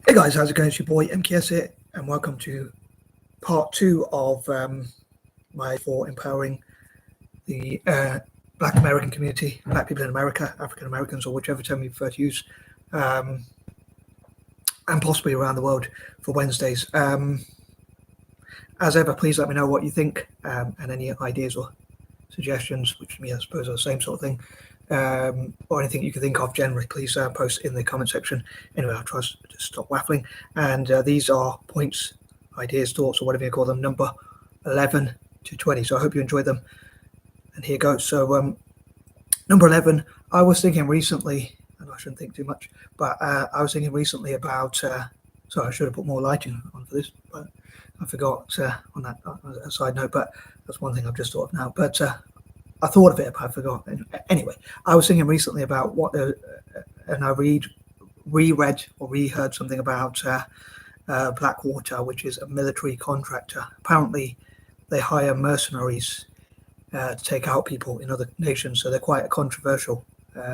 Hey guys, how's it going? It's your boy M.K.S here, and welcome to part 2 of my for empowering the Black American community, Black people in America, African Americans, or whichever term you prefer to use, and possibly around the world for Wednesdays. As ever, please let me know what you think and any ideas or suggestions, which to me I suppose are the same sort of thing, or anything you can think of generally, please post in the comment section. Anyway, I'll try to stop waffling. And these are points, ideas, thoughts, or whatever you call them, number 11 to 20. So I hope you enjoyed them. And here goes. So number 11, I was thinking recently, and I shouldn't think too much, but I was thinking recently about, sorry, I should have put more lighting on for this, but I forgot on that a side note, but that's one thing I've just thought of now. But I thought of it, but I forgot. Anyway, I was thinking recently about what, and I reread or reheard something about Blackwater, which is a military contractor. Apparently, they hire mercenaries to take out people in other nations, so they're quite a controversial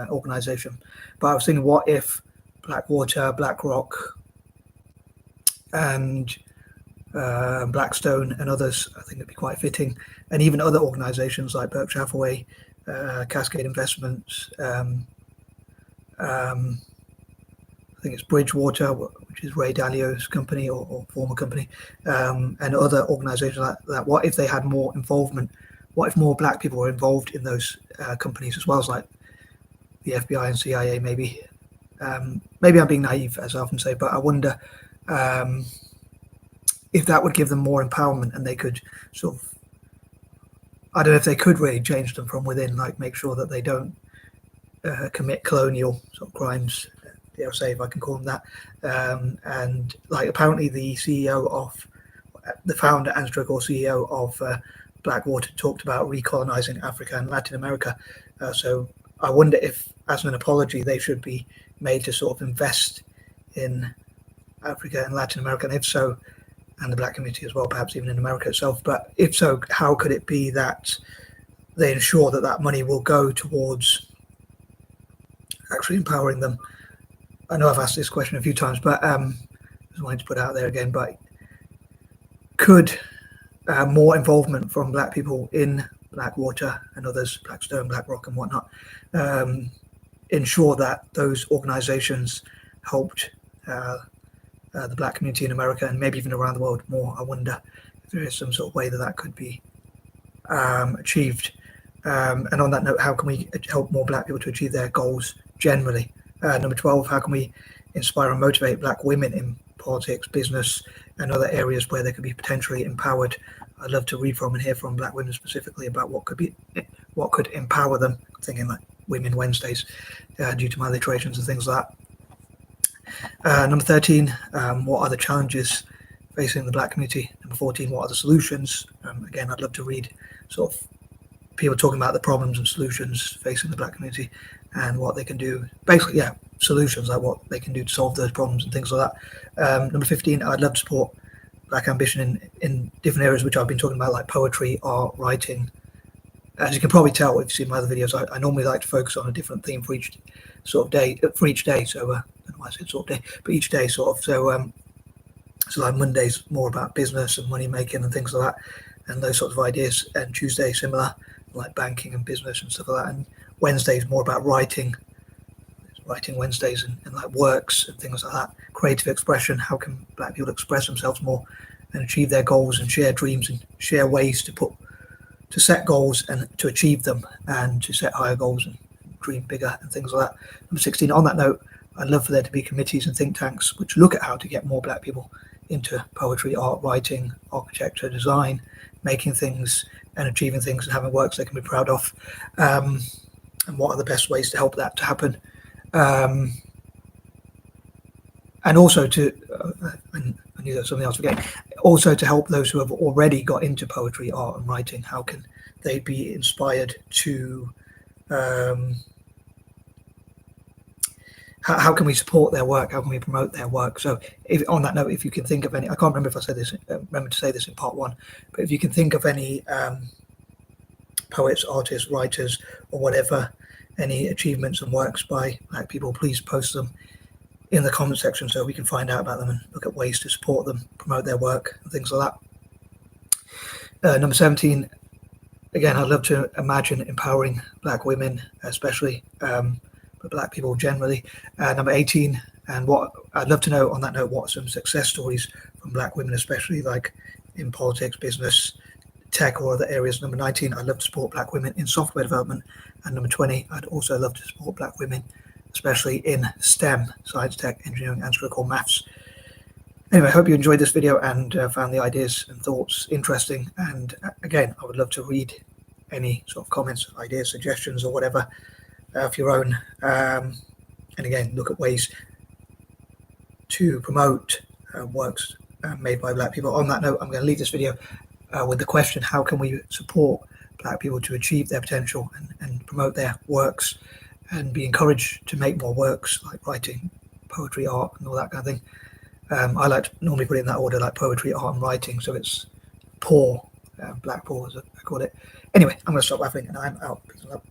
organization. But I was thinking, what if Blackwater, BlackRock, and Blackstone and others, I think it'd be quite fitting, and even other organizations like Berkshire Hathaway, Cascade Investments, I think it's Bridgewater, which is Ray Dalio's company or former company, and other organizations like that. What if they had more involvement? What if more Black people were involved in those companies as well as like the FBI and CIA? Maybe I'm being naive, as I often say, but I wonder if that would give them more empowerment, and they could sort of, I don't know if they could really change them from within, like make sure that they don't commit colonial sort of crimes, dare I say, if I can call them that. And like apparently the founder and stroke or CEO of Blackwater talked about recolonizing Africa and Latin America. So I wonder if, as an apology, they should be made to sort of invest in Africa and Latin America, and if so, and the Black community as well, perhaps even in America itself. But if so, how could it be that they ensure that that money will go towards actually empowering them? I know I've asked this question a few times, but just wanted to put it out there again. But could more involvement from Black people in Blackwater and others, Blackstone, BlackRock and whatnot, ensure that those organizations helped the Black community in America and maybe even around the world more? I wonder if there is some sort of way that could be achieved. And on that note, how can we help more Black people to achieve their goals generally? Number 12, how can we inspire and motivate Black women in politics, business, and other areas where they could be potentially empowered? I'd love to read from and hear from Black women specifically about what could empower them. I'm thinking like Women Wednesdays, due to my literations and things like that. Number 13, what are the challenges facing the Black community? Number 14, what are the solutions? Again, I'd love to read sort of people talking about the problems and solutions facing the Black community and what they can do. Basically, yeah, solutions, like what they can do to solve those problems and things like that. Number 15, I'd love to support Black ambition in different areas, which I've been talking about, like poetry, art, writing. As you can probably tell if you've seen my other videos, I normally like to focus on a different theme for each sort of day, So I don't know why I said sort of day, but each day sort of. So like Monday's more about business and money making and things like that, and those sorts of ideas. And Tuesday similar, like banking and business and stuff like that. And Wednesday's more about writing Wednesdays and like works and things like that. Creative expression. How can Black people express themselves more and achieve their goals and share dreams and share ways to set goals and to achieve them and to set higher goals and dream bigger and things like that. Number 16, on that note, I'd love for there to be committees and think tanks which look at how to get more Black people into poetry, art, writing, architecture, design, making things and achieving things and having works they can be proud of. And what are the best ways to help that to happen? And also to, I knew there was something else forgetting, also to help those who have already got into poetry, art and writing. How can they be inspired to, how can we support their work? How can we promote their work? So if, on that note, if you can think of any, I can't remember if I said this, remember to say this in part 1, but if you can think of any poets, artists, writers or whatever, any achievements and works by Black people, please post them in the comment section so we can find out about them and look at ways to support them, promote their work, and things like that. Number 17, again, I'd love to imagine empowering Black women, especially, but Black people generally. Number 18, and what I'd love to know on that note, what are some success stories from Black women, especially like in politics, business, tech, or other areas. Number 19, I'd love to support Black women in software development. And number 20, I'd also love to support Black women, especially in STEM, science, tech, engineering, and so-called maths. Anyway, I hope you enjoyed this video and found the ideas and thoughts interesting. And again, I would love to read any sort of comments, ideas, suggestions, or whatever of your own. And again, look at ways to promote works made by Black people. On that note, I'm going to leave this video with the question, how can we support Black people to achieve their potential and promote their works and be encouraged to make more works like writing, poetry, art, and all that kind of thing. I like to normally put it in that order, like poetry, art, and writing, so it's poor, Black poor, as I call it. Anyway, I'm going to stop laughing, and I'm out. Peace and love.